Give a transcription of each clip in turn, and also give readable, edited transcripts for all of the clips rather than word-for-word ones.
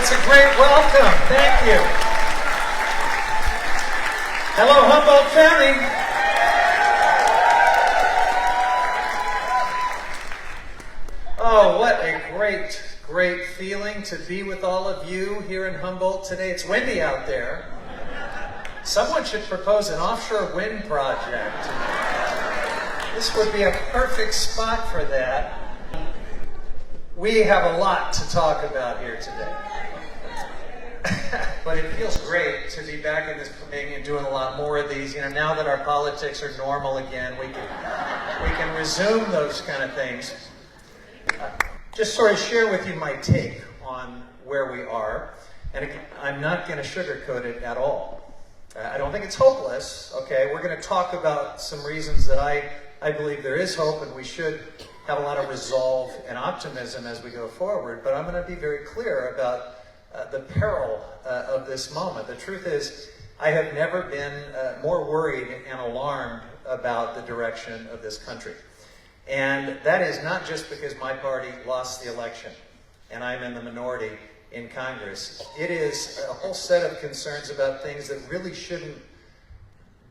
That's a great welcome. Thank you. Hello, Humboldt County. Oh, what a great feeling to be with all of you here in Humboldt today. It's windy out there. Someone should propose an offshore wind project. This would be a perfect spot for that. We have a lot to talk about here today. But it feels great to be back in this thing and doing a lot more of these. You know, now that our politics are normal again, we can resume those kind of things. Just sort of share with you my take on where we are. And again, I'm not going to sugarcoat it at all. I don't think it's hopeless. Okay, we're going to talk about some reasons that I believe there is hope, and we should have a lot of resolve and optimism as we go forward. But I'm going to be very clear about the peril of this moment. The truth is, I have never been more worried and alarmed about the direction of this country. And that is not just because my party lost the election and I'm in the minority in Congress. It is a whole set of concerns about things that really shouldn't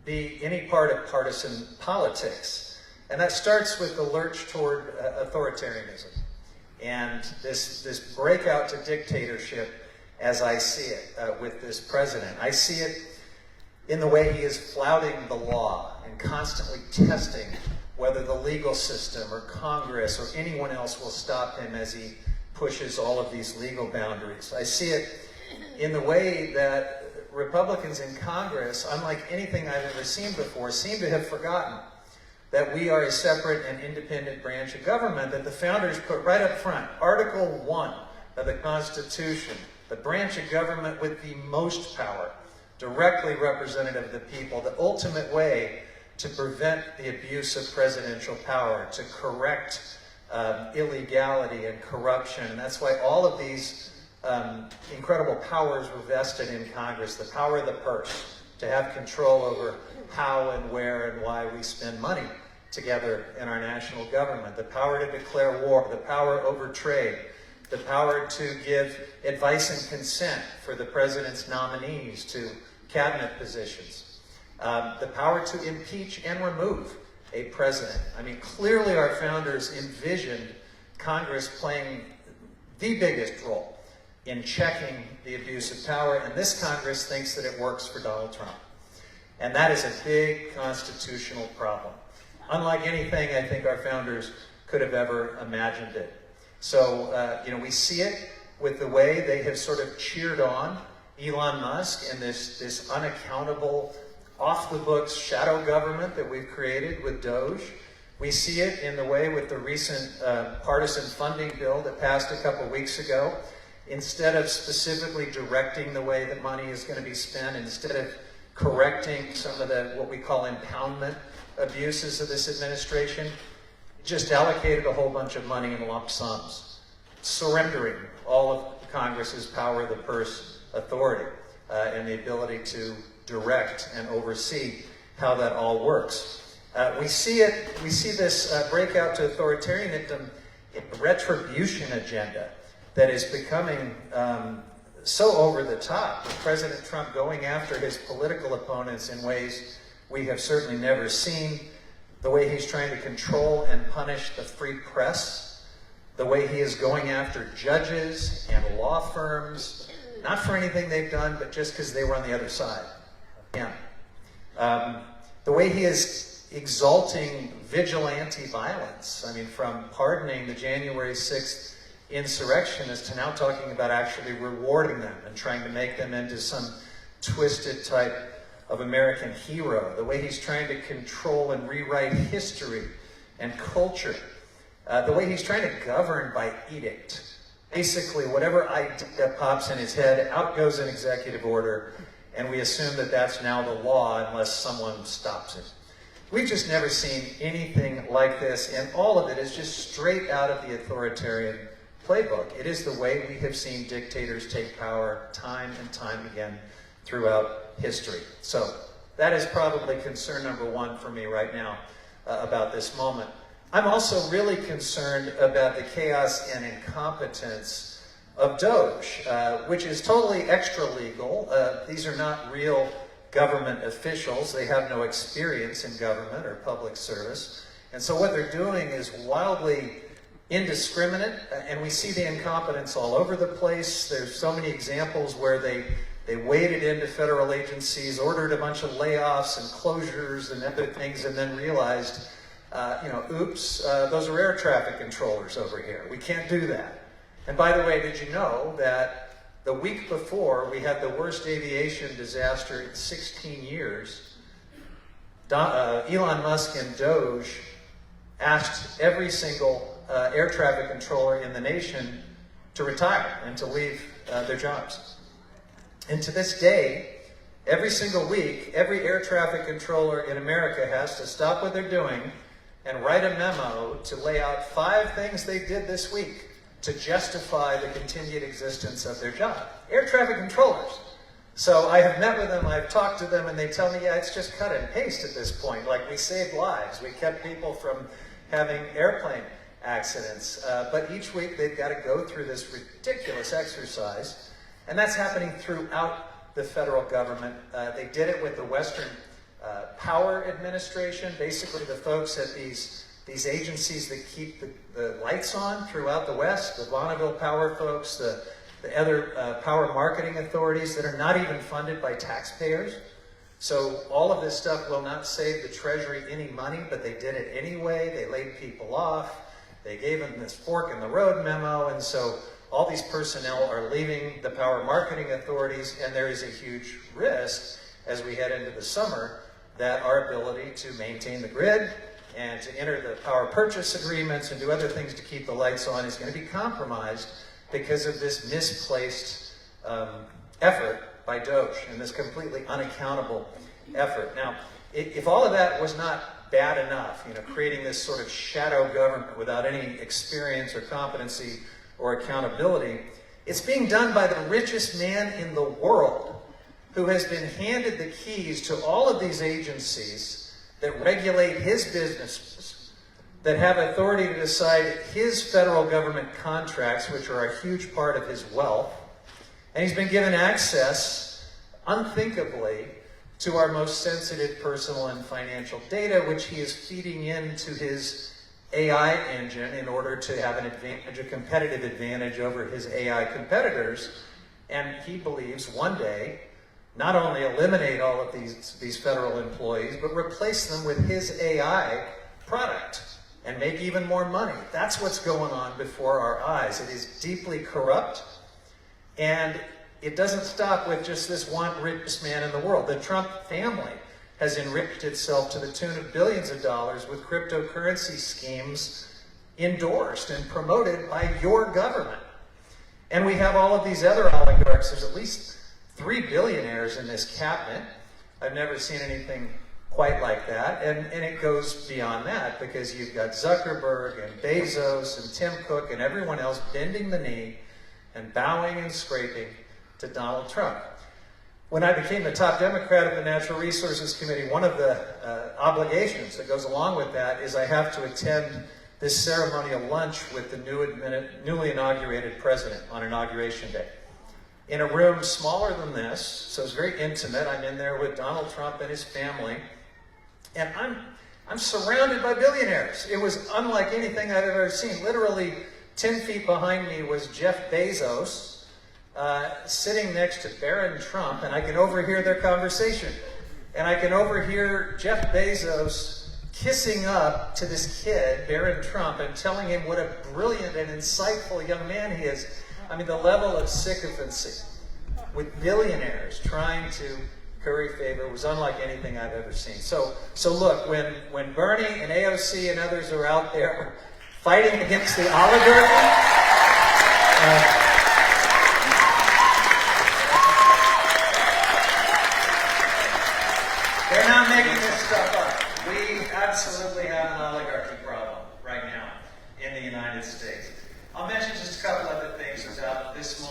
be any part of partisan politics. And that starts with the lurch toward authoritarianism and this breakout to dictatorship as I see it with this president. I see it in the way he is flouting the law and constantly testing whether the legal system or Congress or anyone else will stop him as he pushes all of these legal boundaries. I see it in the way that Republicans in Congress, unlike anything I've ever seen before, seem to have forgotten that we are a separate and independent branch of government that the founders put right up front. Article 1 of the Constitution, the branch of government with the most power, directly representative of the people, the ultimate way to prevent the abuse of presidential power, to correct illegality and corruption. And that's why all of these incredible powers were vested in Congress. The power of the purse, to have control over how and where and why we spend money together in our national government. The power to declare war, the power over trade, the power to give advice and consent for the president's nominees to cabinet positions. The power to impeach and remove a president. I mean, clearly our founders envisioned Congress playing the biggest role in checking the abuse of power, and this Congress thinks that it works for Donald Trump. And that is a big constitutional problem. Unlike anything I think our founders could have ever imagined it. So, we see it with the way they have sort of cheered on Elon Musk and this unaccountable, off-the-books shadow government that we've created with DOGE. We see it in the way with the recent partisan funding bill that passed a couple weeks ago. Instead of specifically directing the way that money is going to be spent, instead of correcting some of the what we call impoundment abuses of this administration, just allocated a whole bunch of money in lump sums, surrendering all of Congress's power of the purse authority and the ability to direct and oversee how that all works. We see this breakout to authoritarianism, retribution agenda that is becoming so over the top, with President Trump going after his political opponents in ways we have certainly never seen, the way he's trying to control and punish the free press, the way he is going after judges and law firms, not for anything they've done, but just because they were on the other side. The way he is exalting vigilante violence, I mean, from pardoning the January 6th insurrectionists to now talking about actually rewarding them and trying to make them into some twisted type of American hero. The way he's trying to control and rewrite history and culture. The way he's trying to govern by edict. Basically, whatever idea pops in his head, out goes an executive order, and we assume that that's now the law unless someone stops it. We've just never seen anything like this, and all of it is just straight out of the authoritarian playbook. It is the way we have seen dictators take power time and time again throughout history. So that is probably concern number one for me right now about this moment. I'm also really concerned about the chaos and incompetence of DOGE, which is totally extra-legal. These are not real government officials. They have no experience in government or public service. And so what they're doing is wildly indiscriminate, and we see the incompetence all over the place. There's so many examples where they waded into federal agencies, ordered a bunch of layoffs and closures and other things, and then realized, oops, those are air traffic controllers over here. We can't do that. And by the way, did you know that the week before we had the worst aviation disaster in 16 years, Elon Musk and DOGE asked every single air traffic controller in the nation to retire and to leave their jobs. And to this day, every single week, every air traffic controller in America has to stop what they're doing and write a memo to lay out 5 things they did this week to justify the continued existence of their job. Air traffic controllers. So I have met with them, I've talked to them, and they tell me, yeah, it's just cut and paste at this point. Like, we saved lives. We kept people from having airplane accidents. But each week they've got to go through this ridiculous exercise. And that's happening throughout the federal government. They did it with the Western Power Administration, basically the folks at these agencies that keep the lights on throughout the West, the Bonneville Power folks, the other power marketing authorities that are not even funded by taxpayers. So all of this stuff will not save the Treasury any money, but they did it anyway. They laid people off. They gave them this fork in the road memo, and so all these personnel are leaving the power marketing authorities, and there is a huge risk as we head into the summer that our ability to maintain the grid and to enter the power purchase agreements and do other things to keep the lights on is going to be compromised because of this misplaced effort by DOGE and this completely unaccountable effort. Now, if all of that was not bad enough, creating this sort of shadow government without any experience or competency or accountability, it's being done by the richest man in the world who has been handed the keys to all of these agencies that regulate his businesses, that have authority to decide his federal government contracts, which are a huge part of his wealth. And he's been given access, unthinkably, to our most sensitive personal and financial data, which he is feeding into his AI engine in order to have an advantage, a competitive advantage over his AI competitors. And he believes one day not only eliminate all of these federal employees, but replace them with his AI product and make even more money. That's what's going on before our eyes. It is deeply corrupt, and it doesn't stop with just this one richest man in the world. The Trump family has enriched itself to the tune of billions of dollars with cryptocurrency schemes endorsed and promoted by your government. And we have all of these other oligarchs. There's at least 3 billionaires in this cabinet. I've never seen anything quite like that. And it goes beyond that, because you've got Zuckerberg and Bezos and Tim Cook and everyone else bending the knee and bowing and scraping to Donald Trump. When I became the top Democrat of the Natural Resources Committee, one of the obligations that goes along with that is I have to attend this ceremonial lunch with the newly inaugurated president on Inauguration Day. In a room smaller than this, so it's very intimate. I'm in there with Donald Trump and his family, and I'm surrounded by billionaires. It was unlike anything I've ever seen. Literally 10 feet behind me was Jeff Bezos, sitting next to Barron Trump, and I can overhear their conversation. And I can overhear Jeff Bezos kissing up to this kid, Barron Trump, and telling him what a brilliant and insightful young man he is. I mean, the level of sycophancy with billionaires trying to curry favor was unlike anything I've ever seen. So look, when Bernie and AOC and others are out there fighting against the oligarchy, they're not making this stuff up. We absolutely have an oligarchy problem right now in the United States. I'll mention just a couple other things about this moment.